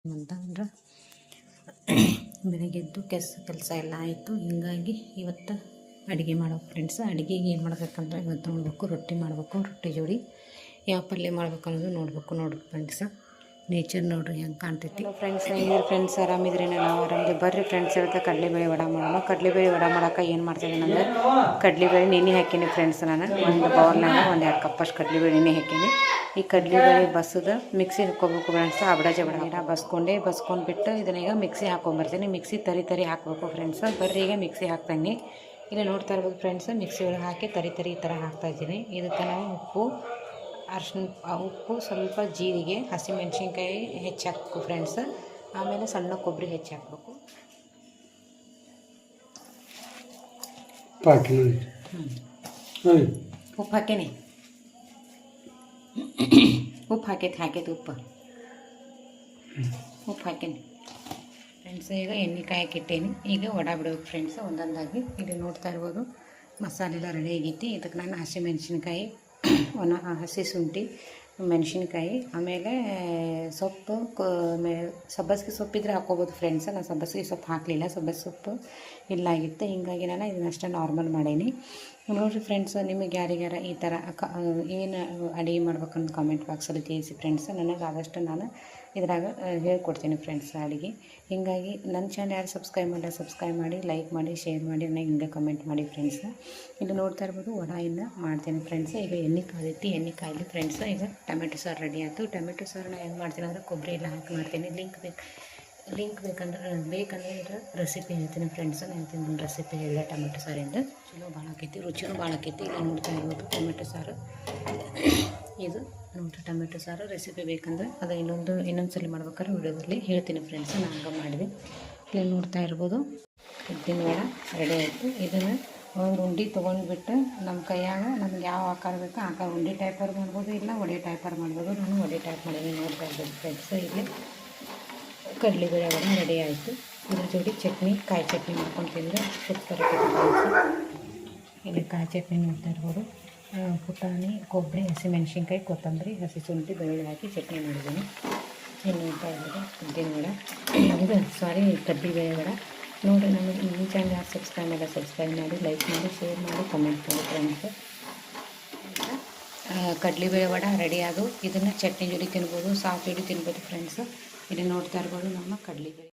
ಅಂತಂದ್ರೆ ಬೆಳಗ್ಗೆದ್ದು ಕೆಲಸ ಎಲ್ಲ ಆಯಿತು. ಹೀಗಾಗಿ ಇವತ್ತು ಅಡುಗೆ ಮಾಡೋಕೆ ಫ್ರೆಂಡ್ಸ್, ಅಡುಗೆಗೆ ಏನು ಮಾಡ್ಬೇಕಂದ್ರೆ ಇವತ್ತು ನೋಡಬೇಕು, ರೊಟ್ಟಿ ಮಾಡಬೇಕು. ರೊಟ್ಟಿ ಜೋಡಿ ಯಾವ ಪಲ್ಯ ಮಾಡ್ಬೇಕು ಅನ್ನೋದು ನೋಡ್ರಿ ಫ್ರೆಂಡ್ಸ್. ನೇಚರ್ ನೋಡ್ರಿ ಹೆಂಗೆ ಕಾಣ್ತೈತಿ. Friends ಹೆಂಗಿದ್ರೆ friends, ಆರಾಮಿದ್ರಿ? ನಾವು ಆರಾಮಿದ್ವಿ. ಬರ್ರಿ ಫ್ರೆಂಡ್ಸ್, ಇವತ್ತು ಕಡಲೆಬೇಳೆ ವಡೆ ಮಾಡೋಣ. ಕಡಲೆಬೇಳೆ ವಡೆ ಮಾಡೋಕೆ ಏನು ಮಾಡ್ತಾಯಿದ್ದೀನಿ ಅಂದರೆ, ಕಡಲೆಬೇಳೆ ನೆನೆ ಹಾಕೀನಿ ಫ್ರೆಂಡ್ಸ್. ನಾನು ಒಂದು ಬೌಲ್ನಾಗ 1-2 ಕಪ್ಪಷ್ಟು ಕಡಲೆಬೇಳೆ ನೆನೆ ಹಾಕೀನಿ. ಈ ಕಡಲೆಬೇಳೆ ಬಸ್ಸದ ಮಿಕ್ಸಿ ಹಾಕ್ಕೋಬೇಕು ಫ್ರೆಂಡ್ಸ್. ಜಬಡ ಬಸ್ಕೊಂಡ್ಬಿಟ್ಟು ಇದನ್ನೀಗ ಮಿಕ್ಸಿ ಹಾಕ್ಕೊಂಬರ್ತೀನಿ. ಮಿಕ್ಸಿ ತರಿ ಹಾಕಬೇಕು ಫ್ರೆಂಡ್ಸ್. ಬರ್ರಿ ಈಗ ಮಿಕ್ಸಿ ಹಾಕ್ತಾನೆ. ಇಲ್ಲಿ ನೋಡ್ತಾ ಇರ್ಬೋದು ಫ್ರೆಂಡ್ಸ್, ಮಿಕ್ಸಿ ಒಳಗೆ ಹಾಕಿ ತರಿ ಈ ಥರ ಹಾಕ್ತಾಯಿದ್ದೀನಿ. ಇದಕ್ಕೆ ನಾವು ಉಪ್ಪು, ಸ್ವಲ್ಪ ಜೀರಿಗೆ, ಹಸಿಮೆಣ್ಸಿನ್ಕಾಯಿ ಹೆಚ್ಚಿ ಹಾಕಬೇಕು ಫ್ರೆಂಡ್ಸ್. ಆಮೇಲೆ ಸಣ್ಣ ಕೊಬ್ಬರಿ ಹೆಚ್ಚಿ ಹಾಕಬೇಕು. ಉಪ್ಪು ಹಾಕೇನಿ. ಉಪ್ಪು ಹಾಕೈತಿ ಉಪ್ಪು ಹಾಕೇನಿ ಫ್ರೆಂಡ್ಸ್. ಈಗ ಎಣ್ಣೆ ಕಾಯಕ್ಕೆ ಇಟ್ಟೇನಿ. ಈಗ ವಡೆ ಬಿಡ್ಬೇಕು ಫ್ರೆಂಡ್ಸ್ ಒಂದೊಂದಾಗಿ. ಇಲ್ಲಿ ನೋಡ್ತಾ ಇರ್ಬೋದು ಮಸಾಲೆ ಎಲ್ಲ ರೆಡಿ ಆಗೈತಿ. ಇದಕ್ಕೆ ನಾನು ಹಸಿಮೆಣ್ಸಿನ್ಕಾಯಿ, ಹಸಿ ಶುಂಠಿ, ಮೆಣಸಿನ್ಕಾಯಿ, ಆಮೇಲೆ ಸೊಪ್ಪು, ಸಬ್ಬಸಿಗೆ ಸೊಪ್ಪಿದ್ರೆ ಹಾಕ್ಕೋಬೋದು ಫ್ರೆಂಡ್ಸ್. ನಾನು ಸಬ್ಬಸಿಗೆ ಸೊಪ್ಪು ಹಾಕಲಿಲ್ಲ, ಸಬ್ಬಸಿಗೆ ಸೊಪ್ಪು ಇಲ್ಲಾಗಿತ್ತು. ಹೀಗಾಗಿ ನಾನು ಇದನ್ನಷ್ಟೇ ನಾರ್ಮಲ್ ಮಾಡೀನಿ. ನೋಡಿರಿ ಫ್ರೆಂಡ್ಸ್, ನಿಮಗೆ ಯಾರಿಗಾರ ಈ ಥರ ಏನು ಅಡುಗೆ ಮಾಡ್ಬೇಕಂತ ಕಾಮೆಂಟ್ ಬಾಕ್ಸಲ್ಲಿ ತಿಳಿಸಿ ಫ್ರೆಂಡ್ಸ್. ನನಗೆ ಆದಷ್ಟು ನಾನು ಇದ್ರಾಗ ಹೇಳ್ಕೊಡ್ತೀನಿ ಫ್ರೆಂಡ್ಸ್ ಅಡುಗೆ. ಹೀಗಾಗಿ ನನ್ನ ಚಾನಲ್ ಯಾರು ಸಬ್ಸ್ಕ್ರೈಬ್ ಮಾಡಿ, ಲೈಕ್ ಮಾಡಿ, ಶೇರ್ ಮಾಡಿ, ನನಗೆ ಹಿಂಗೆ ಕಮೆಂಟ್ ಮಾಡಿ ಫ್ರೆಂಡ್ಸ್. ಇಲ್ಲಿ ನೋಡ್ತಾ ಇರ್ಬೋದು ವಡೆಯನ್ನು ಮಾಡ್ತೀನಿ ಫ್ರೆಂಡ್ಸ್. ಈಗ ಎಣ್ಣೆ ಕಾಯ್ಲಿ ಫ್ರೆಂಡ್ಸ್. ಈಗ ಟೊಮೆಟೊ ಸಾರು ರೆಡಿ ಆಯಿತು. ಟೊಮೆಟೊ ಸಾರನ್ನ ಹೆಂಗೆ ಮಾಡ್ತೀನಿ ಅಂದರೆ, ಕೊಬ್ಬರಿ ಎಲ್ಲ ಹಾಕಿ ಮಾಡ್ತೀನಿ. ಲಿಂಕ್ ಬೇಕಂದ್ರೆ ಇದ್ರ ರೆಸಿಪಿ ಹೇಳ್ತೀನಿ ಫ್ರೆಂಡ್ಸ್. ನಾನು ರೆಸಿಪಿ ಹೇಳಿದೆ ಟೊಮೆಟೊ ಸಾರಿಂದ. ಚಲೋ ಭಾಳ ಆಕೈತಿ, ರುಚಿನೂ ಭಾಳ ಆಕೈತಿ. ಇಲ್ಲ ನೋಡ್ತಾ ಇರ್ಬೋದು ಟೊಮೆಟೊ ಸಾರು. ಇದು ನೋಡಿರಿ ಟೊಮೆಟೊ ಸಾರು ರೆಸಿಪಿ ಬೇಕಂದ್ರೆ ಅದು ಇನ್ನೊಂದು ಸಲ ಮಾಡ್ಬೇಕಾದ್ರೆ ವಿಡಿಯೋದಲ್ಲಿ ಹೇಳ್ತೀನಿ ಫ್ರೆಂಡ್ಸ್. ನಾನು ಹಂಗೆ ಮಾಡಿದೆ. ಇಲ್ಲಿ ನೋಡ್ತಾ ಇರ್ಬೋದು ಉದ್ದಿನ ವಡೆ ರೆಡಿ ಆಯಿತು. ಇದನ್ನು ಒಂದು ಉಂಡೆ ತೊಗೊಂಡ್ಬಿಟ್ಟು ನಮ್ಮ ಕೈಯಾಗ ನಮ್ಗೆ ಯಾವ ಆಕಾರ ಬೇಕೋ ಆಕಾರ ಉಂಡೆ ಟೈಪರ್ ಮಾಡ್ಬೋದು, ಇಲ್ಲ ವಡೆ ಟೈಪರ್ ಮಾಡ್ಬೋದು. ನಾನು ವಡೆ ಟೈಪ್ ಮಾಡಿದ್ದೀನಿ ನೋಡ್ತಾ ಇರ್ಬೋದು ಫ್ರೆಂಡ್ಸ್. ಇಲ್ಲಿ ಕಡಲೆಬೇಳೆ ವಡೆ ರೆಡಿ ಆಯಿತು. ಇದ್ರ ಜೋಡಿ ಕಾಯಿ ಚಟ್ನಿ ಮಾಡ್ಕೊಂಡು ತಿಂದರೆ ಸೂಪರ್ ಫ್ರೆಂಡ್ಸ್. ಇಲ್ಲಿ ಕಾಯಿ ಚಟ್ನಿ ನೋಡ್ತಾ ಇರ್ಬೋದು. ಪುಟಾಣಿ, ಕೊಬ್ಬರಿ, ಹಸಿಮೆಣ್ಸಿನ್ಕಾಯಿ, ಕೊತ್ತಂಬರಿ, ಹಸಿ ಶುಂಠಿ, ಬೆಳ್ಳುಳ್ಳಿ ಹಾಕಿ ಚಟ್ನಿ ಮಾಡಿದ್ದೀನಿ. ಇಲ್ಲಿ ನೋಡ್ತಾ ಇರ್ಬೋದು ಉದ್ದಿನ ವಡೆ, ಕಡಲೆಬೇಳೆ ವಡೆ. ನೋಡಿ, ನಮಗೆ ಈ ಚಾನಲ್ ಯಾರು ಸಬ್ಸ್ಕ್ರೈಬ್ ಮಾಡಿ, ಲೈಕ್ ಮಾಡಿ, ಶೇರ್ ಮಾಡಿ, ಕಮೆಂಟ್ ಮಾಡಿ ಫ್ರೆಂಡ್ಸ್. ಕಡಲೆಬೇಳೆ ವಡೆ ರೆಡಿ ಆದವು. ಇದನ್ನು ಚಟ್ನಿ ಜೋಡಿ ತಿನ್ಬೋದು, ಸಾಸ್ ಜೋಡಿ ತಿನ್ಬೋದು ಫ್ರೆಂಡ್ಸ್. ಇಲ್ಲಿ ನೋಡ್ತಾ ಇರ್ಬೋದು ನಮ್ಮ ಕಡಲೆಬೇಳೆ.